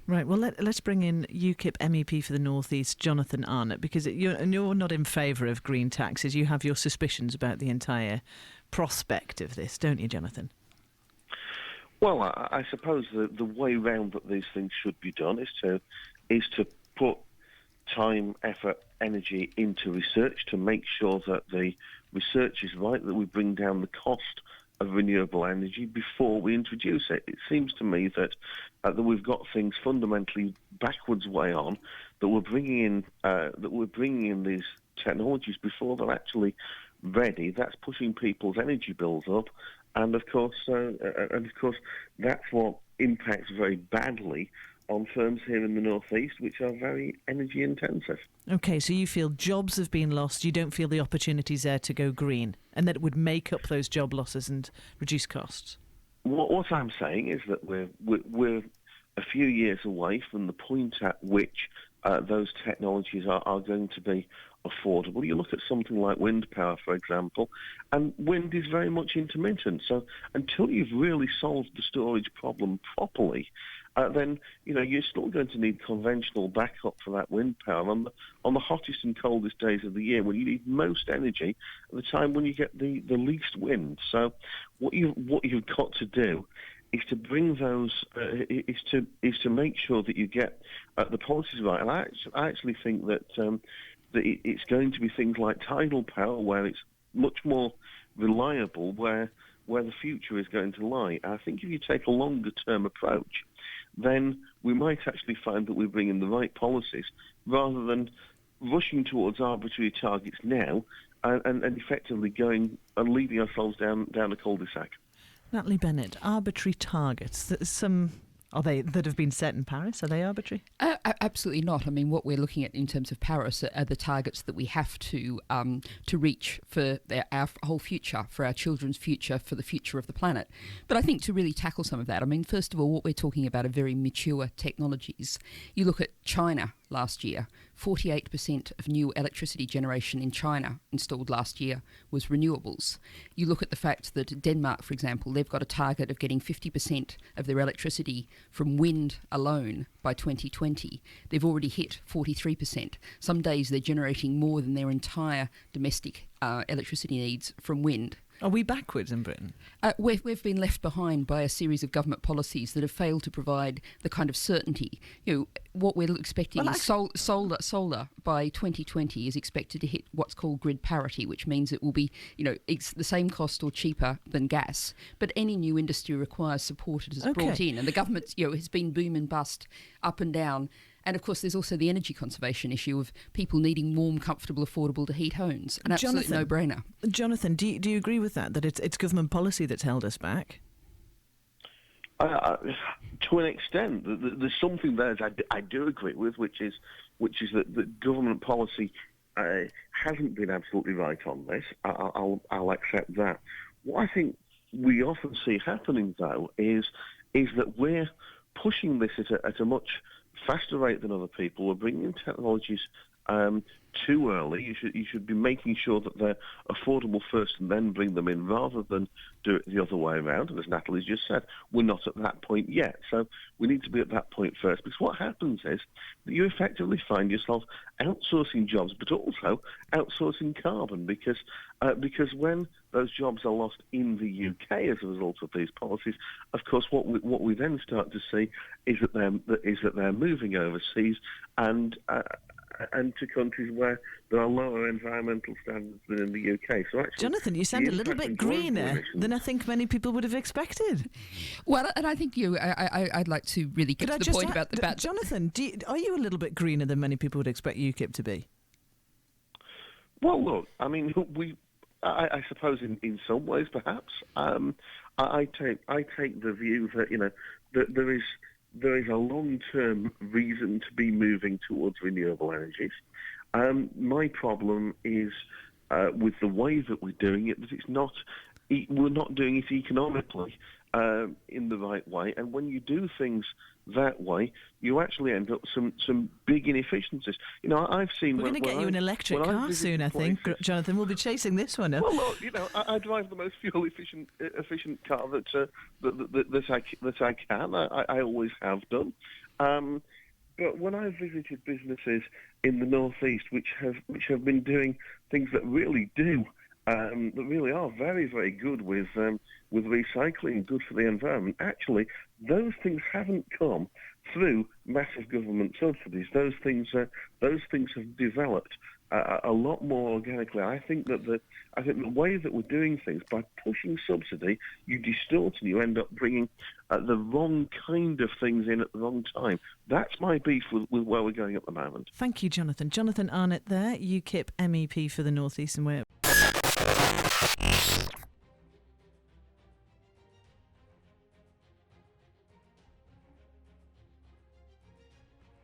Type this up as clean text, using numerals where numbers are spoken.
Right, well, let's bring in UKIP MEP for the North East, Jonathan Arnott, because you're not in favour of green taxes. You have your suspicions about the entire prospect of this, don't you, Jonathan? Well, I suppose the way round that these things should be done is to put time, effort, energy into research to make sure that the research is right, that we bring down the cost of renewable energy before we introduce it. It seems to me that we've got things fundamentally backwards way on, that we're bringing in these technologies before they're actually ready. That's pushing people's energy bills up, and of course that's what impacts very badly on firms here in the North East, which are very energy intensive. Okay, so you feel jobs have been lost, you don't feel the opportunities there to go green, and that it would make up those job losses and reduce costs? What I'm saying is that we're a few years away from the point at which those technologies are going to be affordable. You look at something like wind power, for example, and wind is very much intermittent. So until you've really solved the storage problem properly, then you're still going to need conventional backup for that wind power on the hottest and coldest days of the year, when you need most energy at the time when you get the least wind. So what you've got to do is to bring those is to make sure that you get the policies right. And I actually think that it's going to be things like tidal power, where it's much more reliable, where the future is going to lie. I think if you take a longer term approach, then we might actually find that we bring in the right policies rather than rushing towards arbitrary targets now and effectively going and leading ourselves down a cul-de-sac. Natalie Bennett, arbitrary targets. Are they that have been set in Paris? Are they arbitrary? Absolutely not. I mean, what we're looking at in terms of Paris are the targets that we have to reach for our whole future, for our children's future, for the future of the planet. But I think to really tackle some of that, I mean, first of all, what we're talking about are very mature technologies. You look at China last year, 48% of new electricity generation in China installed last year was renewables. You look at the fact that Denmark, for example, they've got a target of getting 50% of their electricity from wind alone by 2020. They've already hit 43%. Some days they're generating more than their entire domestic electricity needs from wind. Are we backwards in Britain? We've been left behind by a series of government policies that have failed to provide the kind of certainty. What we're expecting is solar by 2020 is expected to hit what's called grid parity, which means it will be, it's the same cost or cheaper than gas. But any new industry requires support it is brought in, and the government, has been boom and bust, up and down. And of course, there's also the energy conservation issue of people needing warm, comfortable, affordable to heat homes. An absolute no-brainer. Jonathan, do you agree with that it's government policy that's held us back? To an extent, there's something there that I do agree with, which is that the government policy hasn't been absolutely right on this. I'll accept that. What I think we often see happening, though, is that we're pushing this at a much faster rate than other people. We're bringing in technologies too early. You should be making sure that they're affordable first and then bring them in, rather than do it the other way around. And as Natalie's just said, we're not at that point yet. So we need to be at that point first, because what happens is that you effectively find yourself outsourcing jobs, but also outsourcing carbon, because when those jobs are lost in the UK as a result of these policies, of course, what we then start to see is that they're moving overseas and to countries where there are lower environmental standards than in the UK. So actually, Jonathan, you sound a little bit greener than I think many people would have expected. Well, and I think I'd like to really get to the point about Jonathan, are you a little bit greener than many people would expect UKIP to be? Well, look, I mean, I suppose in some ways, perhaps. I take the view that that there is a long-term reason to be moving towards renewable energies. My problem is with the way that we're doing it, that we're not doing it economically in the right way. And when you do things that way, you actually end up some big inefficiencies. I've seen. We're going to get you an electric car soon, I think, Jonathan. We'll be chasing this one up. Well, look, I drive the most fuel efficient car that I can. I always have done. But when I've visited businesses in the northeast which have been doing things that really that really are very, very good with recycling, good for the environment, actually those things haven't come through massive government subsidies. Those things have developed a lot more organically. I think the way that we're doing things, by pushing subsidy, you distort and you end up bringing the wrong kind of things in at the wrong time. That's my beef with where we're going at the moment. Thank you, Jonathan. Jonathan Arnott there, UKIP MEP for the North East and Wales.